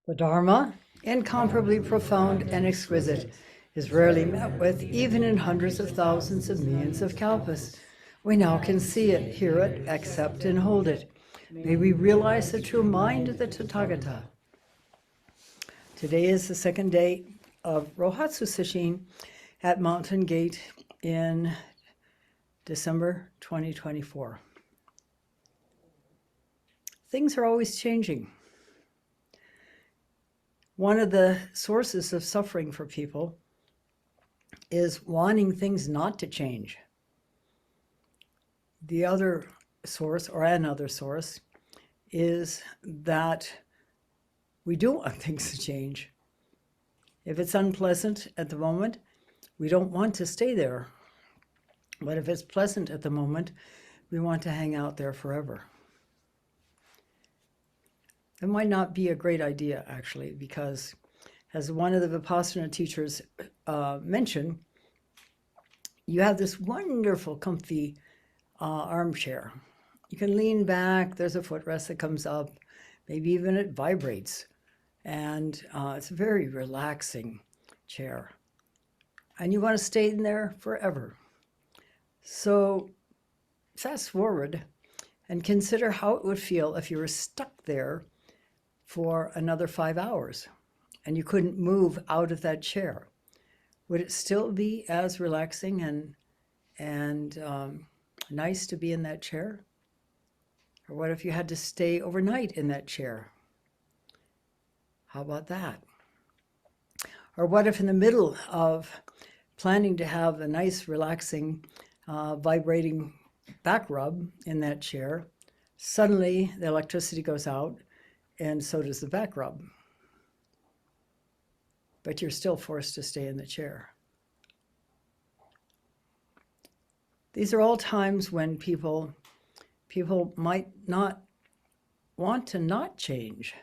The Dharma, incomparably profound and exquisite, is rarely met with even in hundreds of thousands of millions of kalpas. We now can see it, hear it, accept and hold it. May we realize the true mind of the Tathagata. Today is the second day of Rohatsu sesshin at Mountain Gate in December 2024. Things are always changing. One of the sources of suffering for people is wanting things not to change. The other source, or another source, is that we do want things to change. If it's unpleasant at the moment, we don't want to stay there. But if it's pleasant at the moment, we want to hang out there forever. It might not be a great idea, actually, because as one of the Vipassana teachers mentioned, you have this wonderful, comfy armchair. You can lean back, there's a footrest that comes up, maybe even it vibrates. And it's a very relaxing chair. And you want to stay in there forever. So fast forward and consider how it would feel if you were stuck there for another 5 hours and you couldn't move out of that chair. Would it still be as relaxing and nice to be in that chair? Or what if you had to stay overnight in that chair? How about that? Or what if in the middle of planning to have a nice, relaxing, vibrating back rub in that chair, suddenly the electricity goes out and so does the back rub. But you're still forced to stay in the chair. These are all times when people might not want to not change.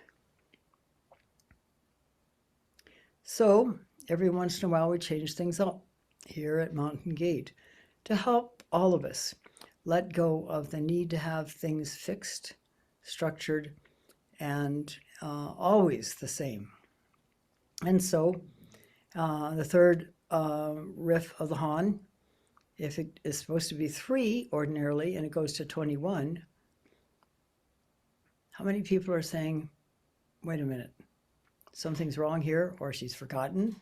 So every once in a while we change things up here at Mountain Gate to help all of us let go of the need to have things fixed, structured, and always the same. And so the third riff of the Han, if it is supposed to be 3 ordinarily and it goes to 21, how many people are saying, wait a minute, something's wrong here, or she's forgotten,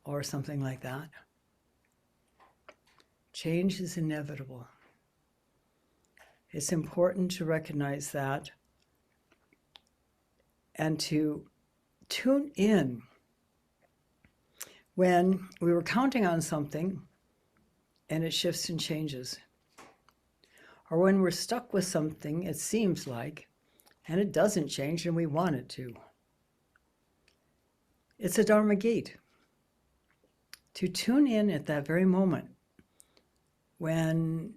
or something like that? Change is inevitable. It's important to recognize that and to tune in when we were counting on something and it shifts and changes. Or when we're stuck with something, it seems like, and it doesn't change and we want it to. It's a Dharma gate. To tune in at that very moment when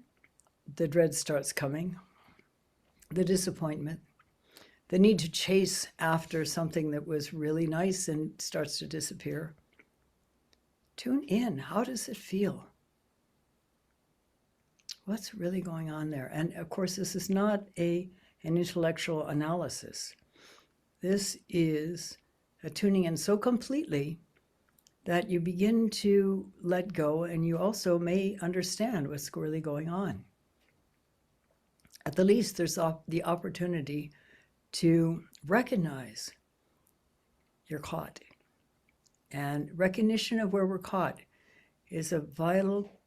the dread starts coming, the disappointment, the need to chase after something that was really nice and starts to disappear. Tune in. How does it feel? What's really going on there? And of course, this is not an intellectual analysis. This is a tuning in so completely that you begin to let go and you also may understand what's really going on. At the least, there's the opportunity to recognize you're caught. And recognition of where we're caught is a vital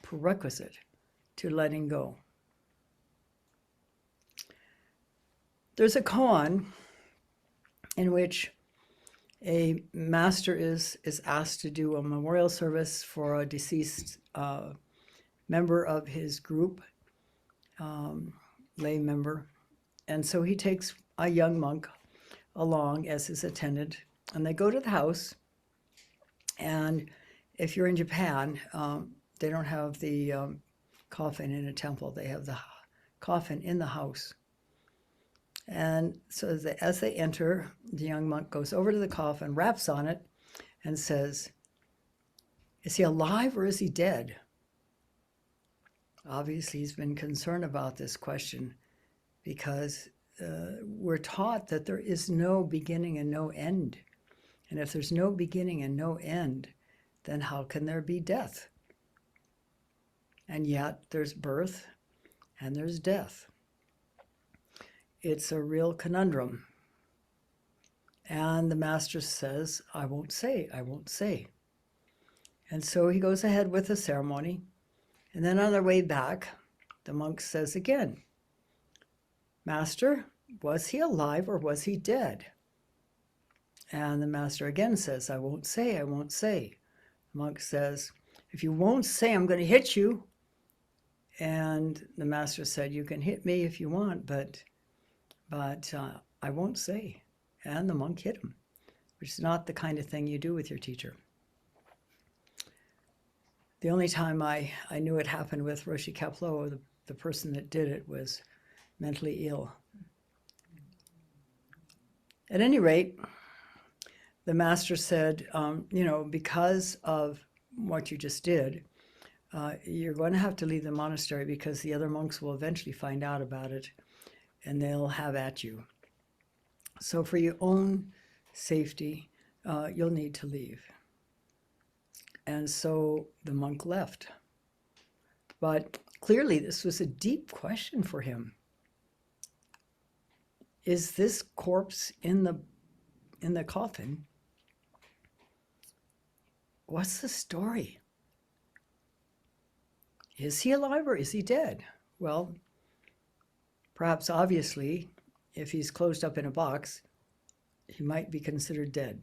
prerequisite to letting go. There's a koan in which a master is asked to do a memorial service for a deceased member of his group, lay member. And so he takes a young monk along as his attendant, and they go to the house. And if you're in Japan, they don't have the coffin in a temple. They have the coffin in the house. And so as they enter, the young monk goes over to the coffin, raps on it, and says, is he alive or is he dead? Obviously, he's been concerned about this question because we're taught that there is no beginning and no end. And if there's no beginning and no end, then how can there be death? And yet there's birth and there's death. It's a real conundrum. And the master says, I won't say, I won't say. And so he goes ahead with the ceremony. And then on their way back, the monk says again, Master, was he alive or was he dead? And the master again says, I won't say, I won't say. The monk says, if you won't say, I'm going to hit you. And the master said, you can hit me if you want, but I won't say. And the monk hit him, which is not the kind of thing you do with your teacher. The only time I knew it happened with Roshi Kapleau, the person that did it was mentally ill. At any rate, the master said, because of what you just did, you're going to have to leave the monastery because the other monks will eventually find out about it and they'll have at you. So for your own safety, you'll need to leave. And so the monk left. But clearly this was a deep question for him. Is this corpse in the coffin? What's the story? Is he alive or is he dead? Well, perhaps obviously, if he's closed up in a box, he might be considered dead.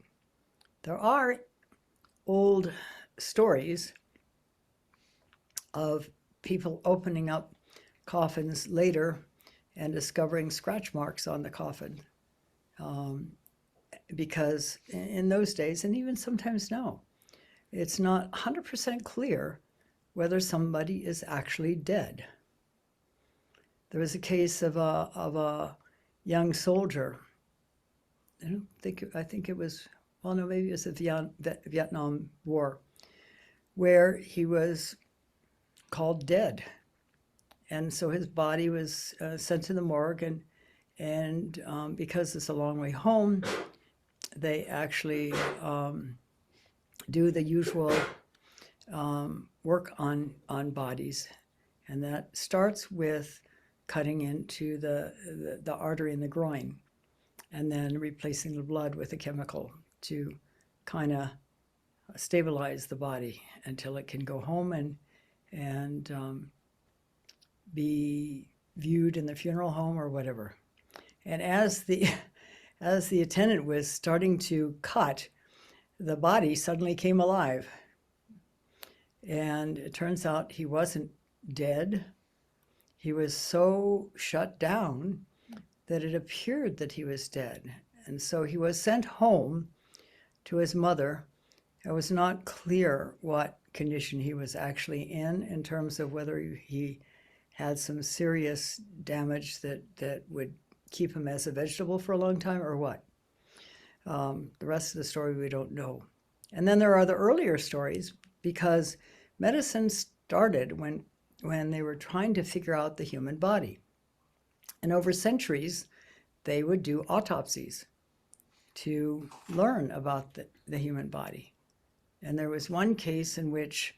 There are old stories of people opening up coffins later and discovering scratch marks on the coffin. Because in those days, and even sometimes now, it's not 100% clear whether somebody is actually dead. There was a case of a young soldier. I think it was, well, no, maybe it was the Vietnam War, where he was called dead. And so his body was sent to the morgue, and because it's a long way home, they actually do the usual work on bodies. And that starts with cutting into the artery in the groin and then replacing the blood with a chemical to kind of stabilize the body until it can go home and be viewed in the funeral home or whatever. And as the attendant was starting to cut, the body suddenly came alive. And it turns out he wasn't dead. He was so shut down that it appeared that he was dead. And so he was sent home to his mother. It was not clear what condition he was actually in terms of whether he had some serious damage that would keep him as a vegetable for a long time or what. The rest of the story we don't know. And then there are the earlier stories, because medicine started when they were trying to figure out the human body. And over centuries, they would do autopsies to learn about the human body. And there was one case in which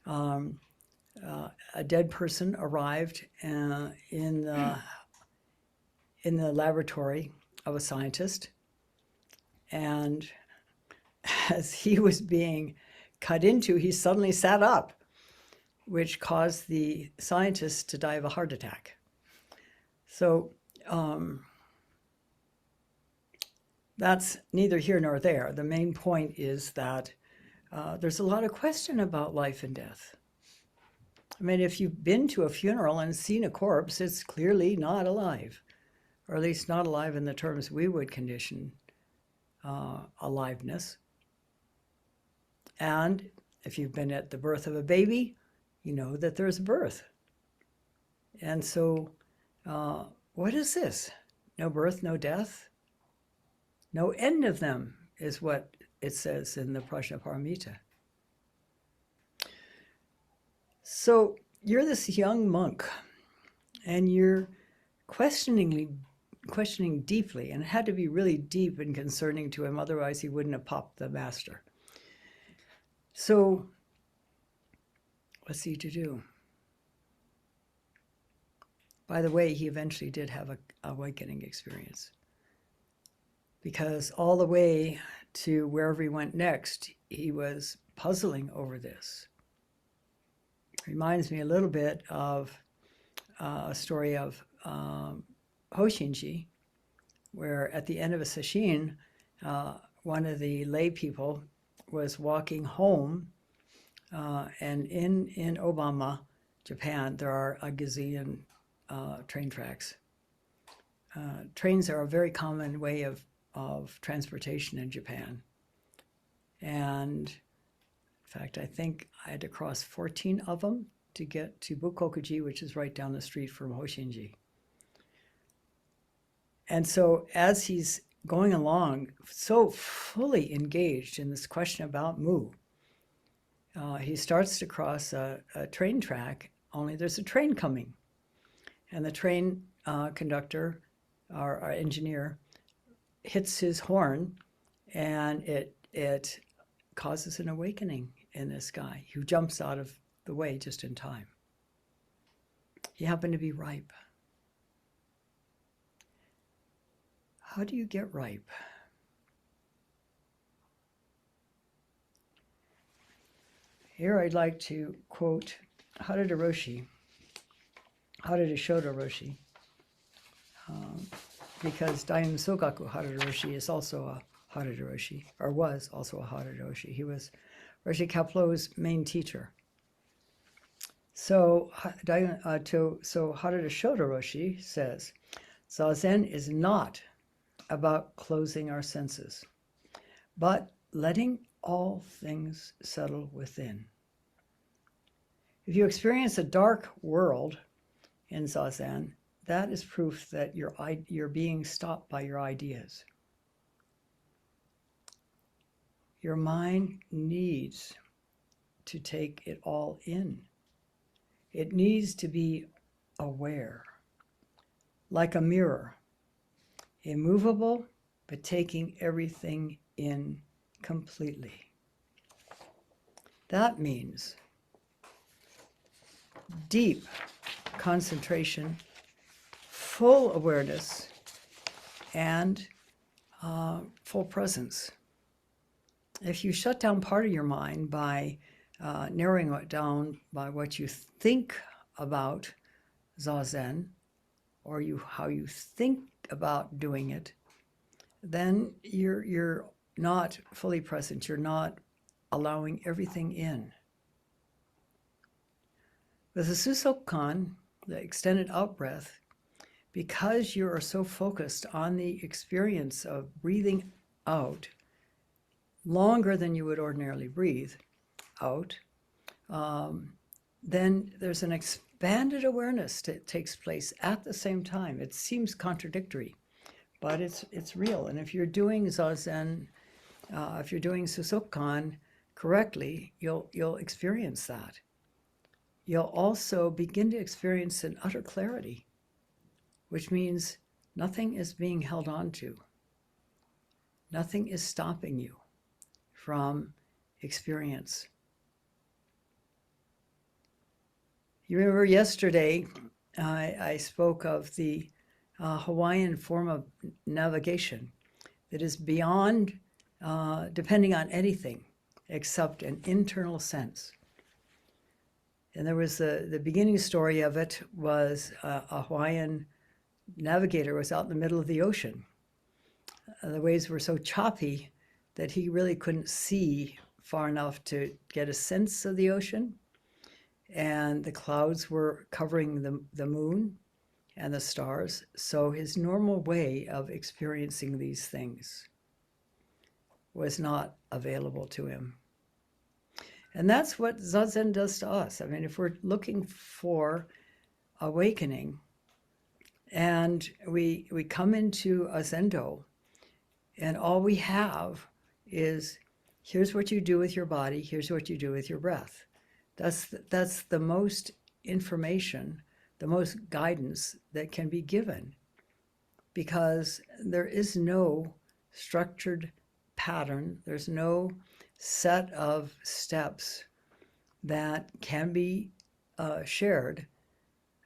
a dead person arrived in the laboratory of a scientist, and as he was being cut into, he suddenly sat up, which caused the scientist to die of a heart attack. So that's neither here nor there. The main point is that there's a lot of question about life and death. I mean, if you've been to a funeral and seen a corpse, it's clearly not alive, or at least not alive in the terms we would condition aliveness. And if you've been at the birth of a baby, you know that there's birth. And so what is this? No birth, no death? No end of them is what it says in the Prajnaparamita. So you're this young monk, and you're questioning questioning deeply, and it had to be really deep and concerning to him, otherwise he wouldn't have popped the master. So, what's he to do? By the way, he eventually did have an awakening experience, because all the way to wherever he went next, he was puzzling over this. Reminds me a little bit of a story of Hoshinji, where at the end of a sesshin, one of the lay people was walking home, and in Obama, Japan, there are a gazillion train tracks. Trains are a very common way of transportation in Japan. And in fact, I think I had to cross 14 of them to get to Bukokuji, which is right down the street from Hoshinji. And so as he's going along, so fully engaged in this question about Mu, he starts to cross a train track, only there's a train coming. And the train conductor, our engineer, hits his horn, and it causes an awakening in this guy who jumps out of the way just in time. He happened to be ripe. How do you get ripe? Here I'd like to quote Mitra-roshi, Mitra-roshi, because Daimon Sogaku Mitra-roshi is also a Mitra-roshi, or was also a Mitra-roshi. He was Roshi Kaplo's main teacher. So Mitra-roshi says, Zazen is not about closing our senses, but letting all things settle within. If you experience a dark world in Zazen, that is proof that you're being stopped by your ideas. Your mind needs to take it all in. It needs to be aware, like a mirror, immovable, but taking everything in completely. That means deep concentration, full awareness, and full presence. If you shut down part of your mind by narrowing it down by what you think about Zazen, or how you think about doing it, then you're not fully present. You're not allowing everything in. With the Susokan, the extended out breath, because you are so focused on the experience of breathing out longer than you would ordinarily breathe out, then there's an expanded awareness that takes place at the same time. It seems contradictory, but it's real. And if you're doing Zazen, if you're doing Susokan correctly, you'll experience that. You'll also begin to experience an utter clarity, which means nothing is being held on to. Nothing is stopping you from experience. You remember yesterday I spoke of the Hawaiian form of navigation that is beyond depending on anything except an internal sense. And there was the beginning story of it was a Hawaiian navigator was out in the middle of the ocean. The waves were so choppy that he really couldn't see far enough to get a sense of the ocean. And the clouds were covering the moon and the stars. So his normal way of experiencing these things was not available to him. And that's what Zazen does to us. I mean, if we're looking for awakening and we come into a Zendo and all we have is, here's what you do with your body, here's what you do with your breath. That's the most information, the most guidance that can be given. because there is no structured pattern, there's no set of steps that can be shared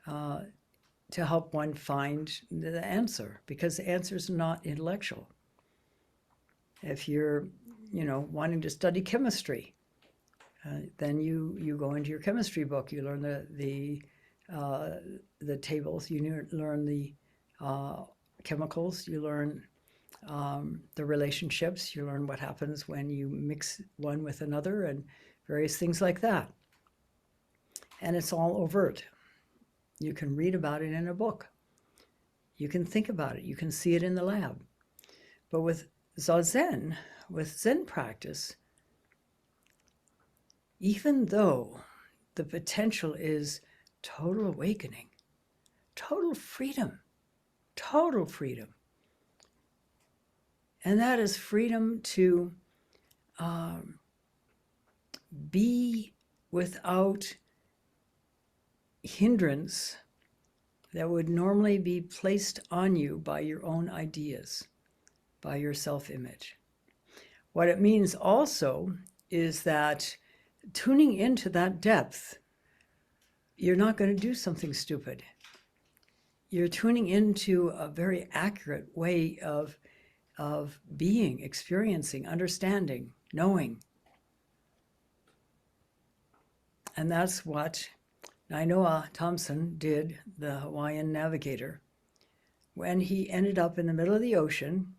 to help one find the answer, because the answer is not intellectual. If you're, wanting to study chemistry, then you go into your chemistry book, you learn the tables, you learn the chemicals, you learn the relationships, you learn what happens when you mix one with another and various things like that. And it's all overt. You can read about it in a book. You can think about it. You can see it in the lab. But with Zazen, with Zen practice, even though the potential is total awakening, total freedom, and that is freedom to be without hindrance that would normally be placed on you by your own ideas, by your self-image. What it means also is that tuning into that depth, you're not going to do something stupid. You're tuning into a very accurate way of being, experiencing, understanding, knowing. And that's what Nainoa Thompson did, the Hawaiian navigator, when he ended up in the middle of the ocean,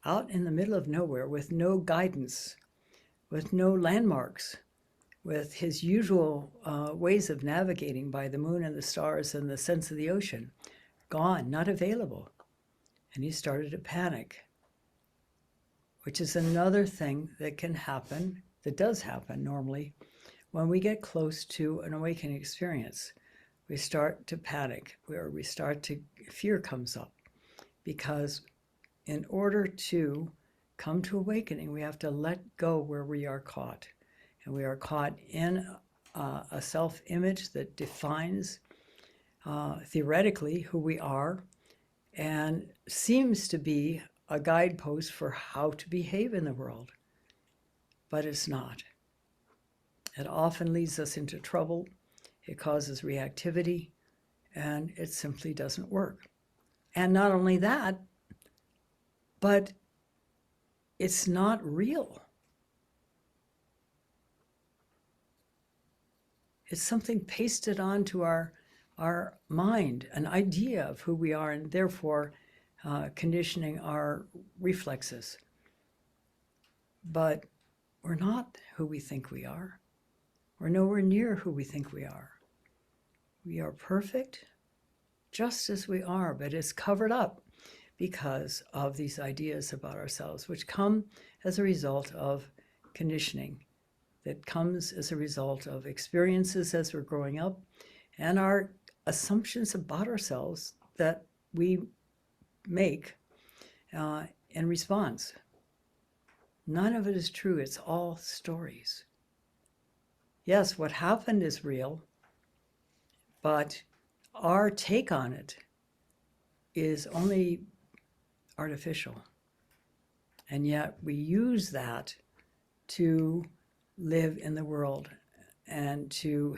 out in the middle of nowhere, with no guidance, with no landmarks, with his usual ways of navigating by the moon and the stars and the sense of the ocean, gone, not available. And he started to panic, which is another thing that can happen, that does happen normally, when we get close to an awakening experience. We start to panic, where fear comes up, because in order to come to awakening, we have to let go where we are caught. And we are caught in a self-image that defines theoretically who we are and seems to be a guidepost for how to behave in the world. But it's not. It often leads us into trouble. It causes reactivity, and it simply doesn't work. And not only that, but it's not real. It's something pasted onto our mind, an idea of who we are, and therefore conditioning our reflexes. But we're not who we think we are. We're nowhere near who we think we are. We are perfect just as we are, but it's covered up because of these ideas about ourselves, which come as a result of conditioning, that comes as a result of experiences as we're growing up, and our assumptions about ourselves that we make in response. None of it is true. It's all stories. Yes, what happened is real, but our take on it is only artificial. And yet we use that to live in the world and to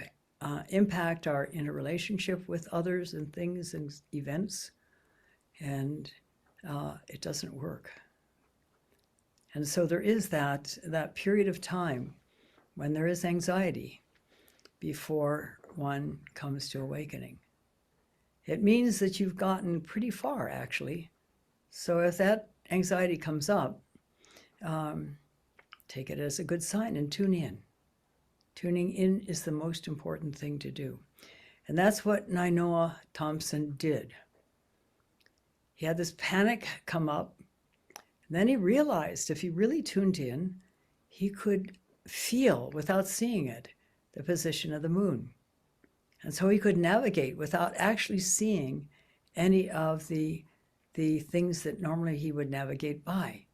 impact our interrelationship with others and things and events. And it doesn't work. And so there is that period of time when there is anxiety before one comes to awakening. It means that you've gotten pretty far, actually. So if that anxiety comes up, take it as a good sign and tune in. Tuning in is the most important thing to do. And that's what Nainoa Thompson did. He had this panic come up. And then he realized if he really tuned in, he could feel, without seeing it, the position of the moon. And so he could navigate without actually seeing any of the things that normally he would navigate by.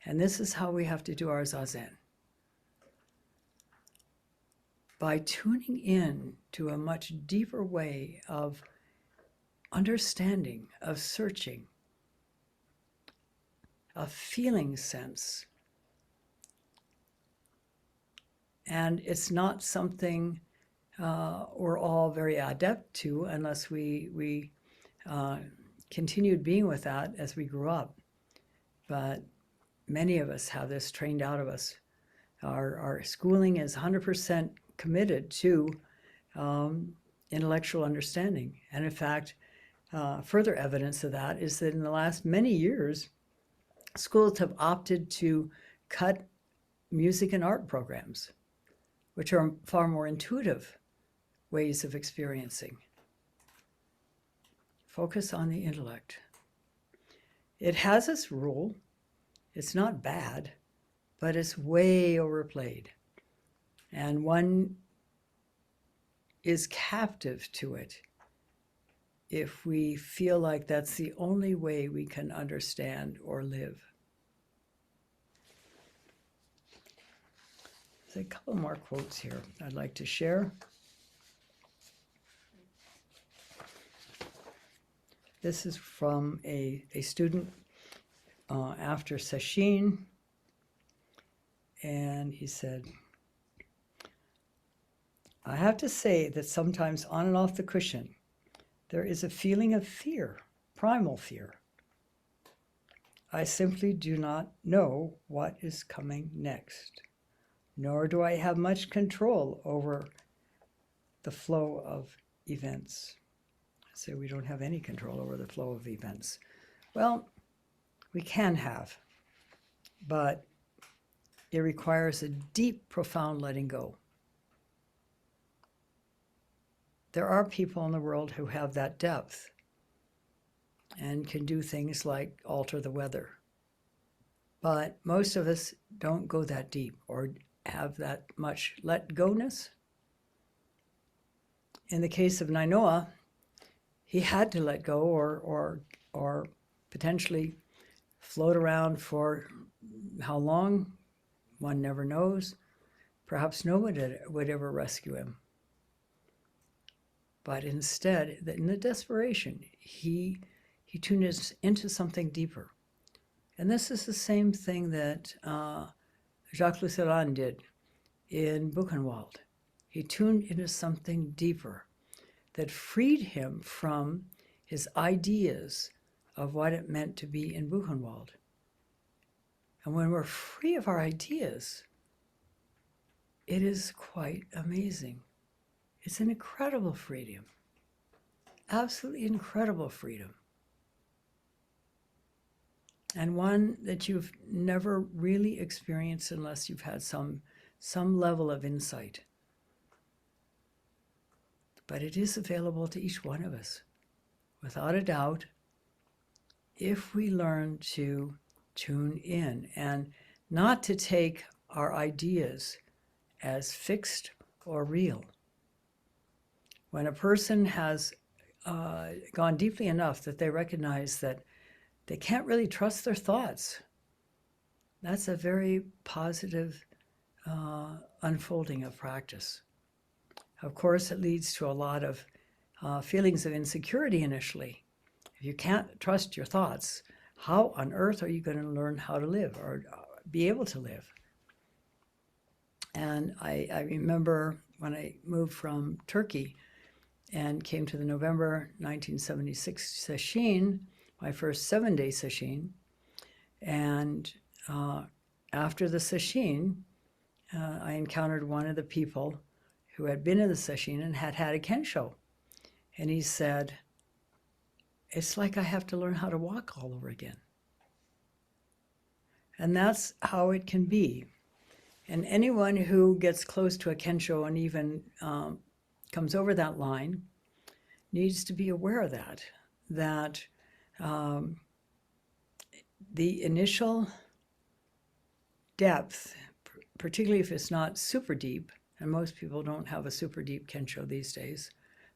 And this is how we have to do our Zazen. By tuning in to a much deeper way of understanding, of searching, a feeling sense. And it's not something we're all very adept to unless we continued being with that as we grew up. But many of us have this trained out of us. Our schooling is 100% committed to intellectual understanding. And in fact, further evidence of that is that in the last many years, schools have opted to cut music and art programs, which are far more intuitive ways of experiencing. Focus on the intellect. It has its role. It's not bad, but it's way overplayed. And one is captive to it if we feel like that's the only way we can understand or live. There's a couple more quotes here I'd like to share. This is from a student after sesshin, and he said, I have to say that sometimes on and off the cushion, there is a feeling of fear, primal fear. I simply do not know what is coming next, nor do I have much control over the flow of events. I say we don't have any control over the flow of events. Well, we can have, but it requires a deep, profound letting go. There are people in the world who have that depth and can do things like alter the weather. But most of us don't go that deep or have that much let-go-ness. In the case of Nainoa, he had to let go or potentially float around for how long, one never knows. Perhaps no one would ever rescue him. But instead, in the desperation, he tuned into something deeper. And this is the same thing that Jacques Lucéran did in Buchenwald. He tuned into something deeper that freed him from his ideas of what it meant to be in Buchenwald. And when we're free of our ideas, it is quite amazing. It's an incredible freedom, absolutely incredible freedom. And one that you've never really experienced unless you've had some level of insight. But it is available to each one of us, without a doubt, if we learn to tune in and not to take our ideas as fixed or real. When a person has gone deeply enough that they recognize that they can't really trust their thoughts, that's a very positive unfolding of practice. Of course, it leads to a lot of feelings of insecurity initially. If you can't trust your thoughts, how on earth are you going to learn how to live or be able to live? And I remember when I moved from Turkey and came to the November 1976 sesshin, my first 7-day sesshin. And after the sesshin, I encountered one of the people who had been in the sesshin and had had a kensho. And he said, it's like I have to learn how to walk all over again. And that's how it can be. And anyone who gets close to a kensho and even comes over that line needs to be aware of that the initial depth, particularly if it's not super deep, and most people don't have a super deep kensho these days,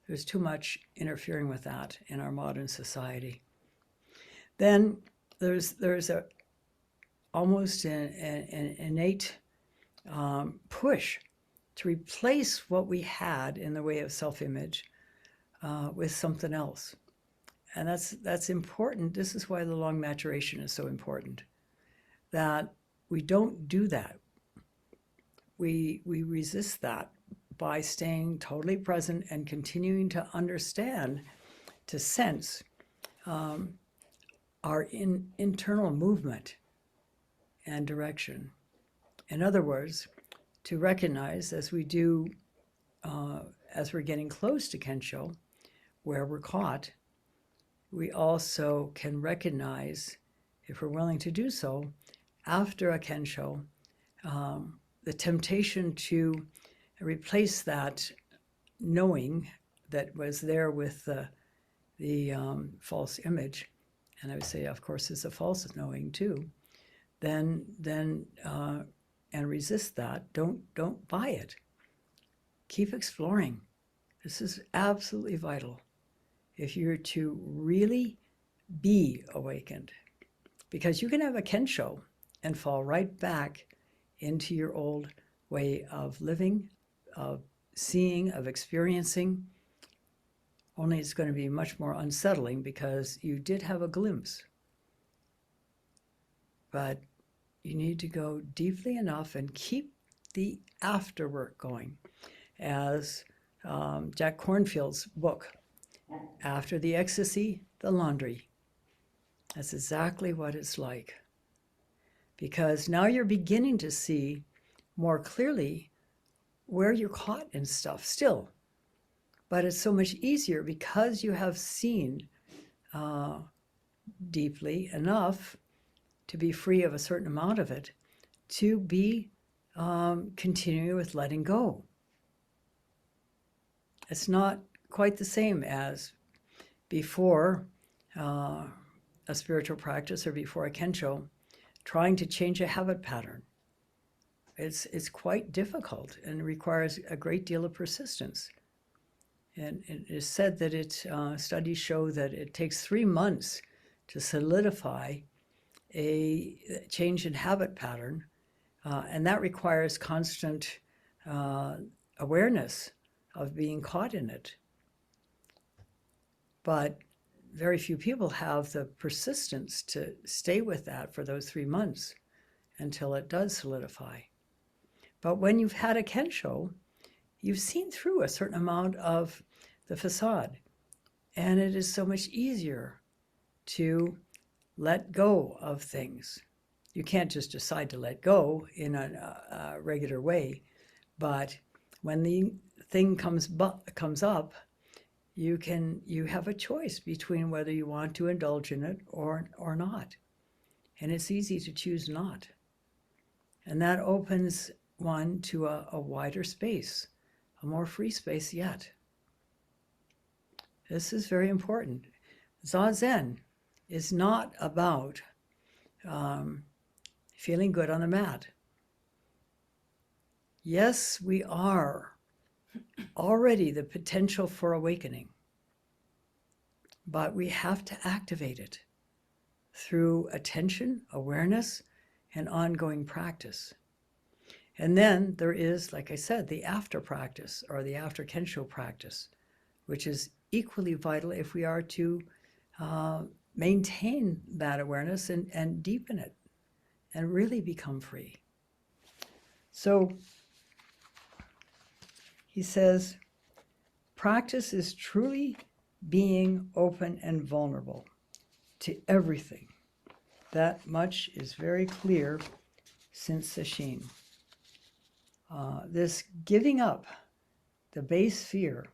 there's too much interfering with that in our modern society. Then there's almost an innate push to replace what we had in the way of self-image with something else. And that's important. This is why the long maturation is so important, that we don't do that. We resist that by staying totally present and continuing to understand, to sense our internal movement and direction. In other words, to recognize as we do, as we're getting close to Kensho, where we're caught, we also can recognize, if we're willing to do so, after a Kensho, the temptation to replace that knowing that was there with the false image, and I would say, of course, it's a false knowing too, then and resist that. Don't buy it. Keep exploring. This is absolutely vital if you're to really be awakened, because you can have a Kensho and fall right back into your old way of living, of seeing, of experiencing, only it's going to be much more unsettling because you did have a glimpse. But you need to go deeply enough and keep the afterwork going. As Jack Kornfield's book, After the Ecstasy, the Laundry. That's exactly what it's like. Because now you're beginning to see more clearly where you're caught in stuff still. But it's so much easier because you have seen deeply enough to be free of a certain amount of it, to be continuing with letting go. It's not quite the same as before a spiritual practice or before a Kensho, trying to change a habit pattern. It's quite difficult and requires a great deal of persistence. And it is said that studies show that it takes 3 months to solidify a change in habit pattern, and that requires constant awareness of being caught in it. But very few people have the persistence to stay with that for those 3 months until it does solidify. But when you've had a Kensho, you've seen through a certain amount of the facade, and it is so much easier to let go of things. You can't just decide to let go in a regular way, but when the thing comes up, you have a choice between whether you want to indulge in it or not. And it's easy to choose not. And that opens one to a wider space, a more free space yet. This is very important. Zazen is not about feeling good on the mat. Yes, we are already the potential for awakening, but we have to activate it through attention, awareness, and ongoing practice. And then there is, like I said, the after practice or the after Kensho practice, which is equally vital if we are to maintain that awareness and deepen it and really become free. So he says, practice is truly being open and vulnerable to everything. That much is very clear since sesshin. This giving up the base fear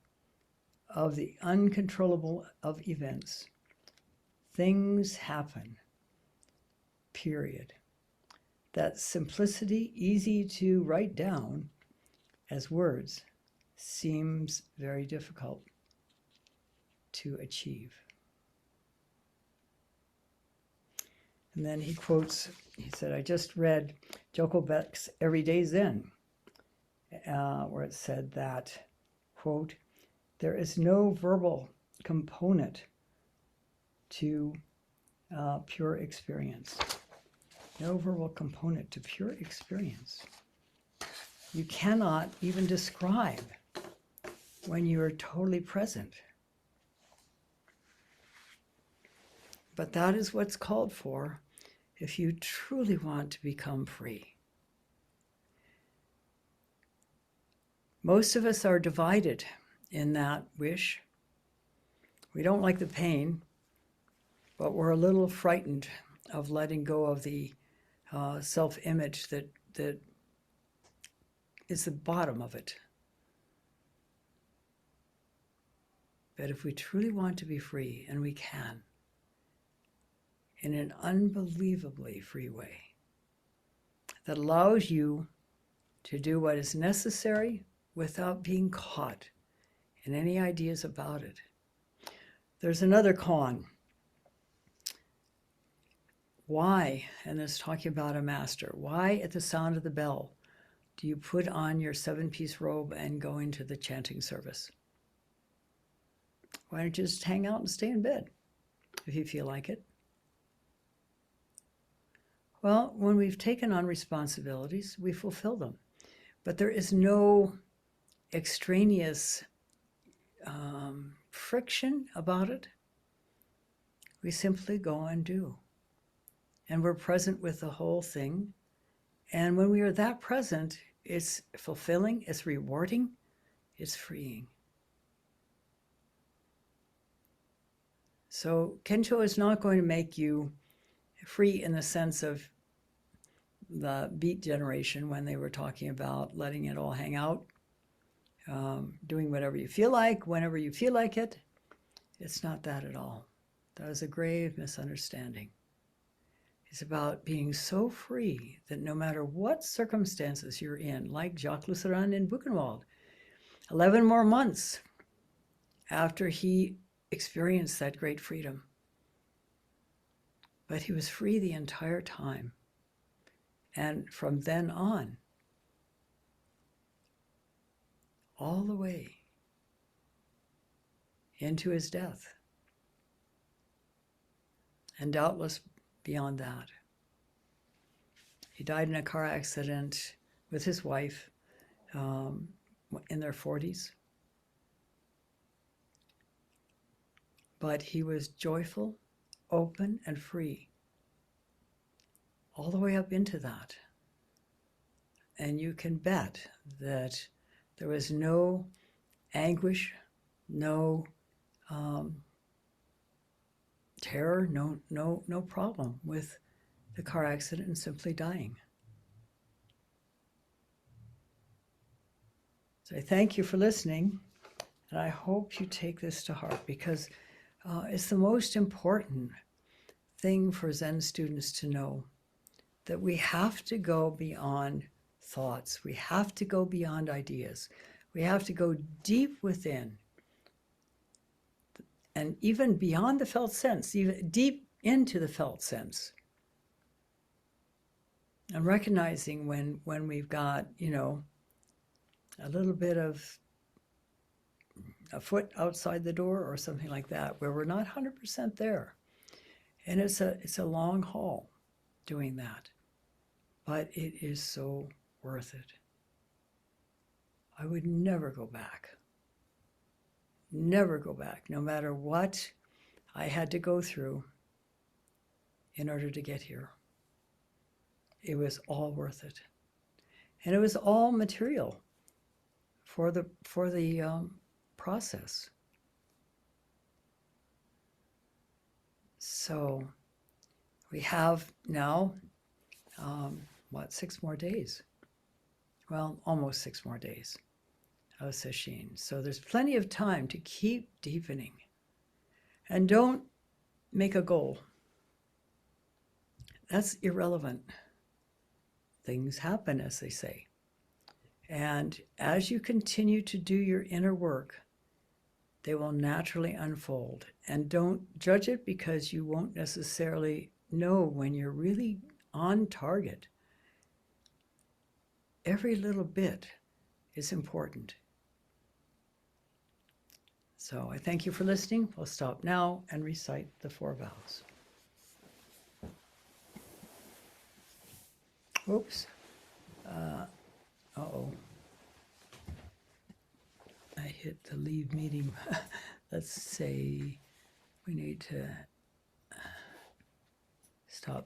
of the uncontrollable of events. Things happen, period. That simplicity, easy to write down as words, seems very difficult to achieve. And then he quotes, he said, I just read Joko Beck's Everyday Zen, where it said that, quote, there is no verbal component to pure experience. No verbal component to pure experience. You cannot even describe when you are totally present. But that is what's called for if you truly want to become free. Most of us are divided in that wish. We don't like the pain, but we're a little frightened of letting go of the self-image that is the bottom of it. But if we truly want to be free, and we can, in an unbelievably free way, that allows you to do what is necessary without being caught in any ideas about it. There's another con. Why, and it's talking about a master, why at the sound of the bell do you put on your 7-piece robe and go into the chanting service? Why don't you just hang out and stay in bed if you feel like it? Well, when we've taken on responsibilities, we fulfill them. But there is no extraneous friction about it. We simply go and do. And we're present with the whole thing. And when we are that present, it's fulfilling, it's rewarding, it's freeing. So Kensho is not going to make you free in the sense of the Beat generation when they were talking about letting it all hang out, doing whatever you feel like, whenever you feel like it. It's not that at all. That is a grave misunderstanding. It's about being so free that no matter what circumstances you're in, like Jacques Lucéran in Buchenwald, 11 more months after he experienced that great freedom. But he was free the entire time. And from then on, all the way into his death, and doubtless beyond that. He died in a car accident with his wife in their 40s. But he was joyful, open, and free all the way up into that. And you can bet that there was no anguish, no terror, no problem with the car accident and simply dying. So I thank you for listening, and I hope you take this to heart, because it's the most important thing for Zen students to know, that we have to go beyond thoughts. We have to go beyond ideas. We have to go deep within, and even beyond the felt sense, even deep into the felt sense. And recognizing when we've got, a little bit of a foot outside the door or something like that, where we're not 100% there. And it's a long haul doing that, but it is so worth it. I would never go back. Never go back, no matter what I had to go through in order to get here. It was all worth it. And it was all material for the process. So we have now, 6 more days? Well, almost 6 more days of sesshin. So there's plenty of time to keep deepening. And don't make a goal. That's irrelevant. Things happen, as they say. And as you continue to do your inner work, they will naturally unfold. And don't judge it, because you won't necessarily know when you're really on target. Every little bit is important. So I thank you for listening. We'll stop now and recite the 4 vows. Oops. Uh-oh. I hit the leave meeting. Let's say we need to Stop.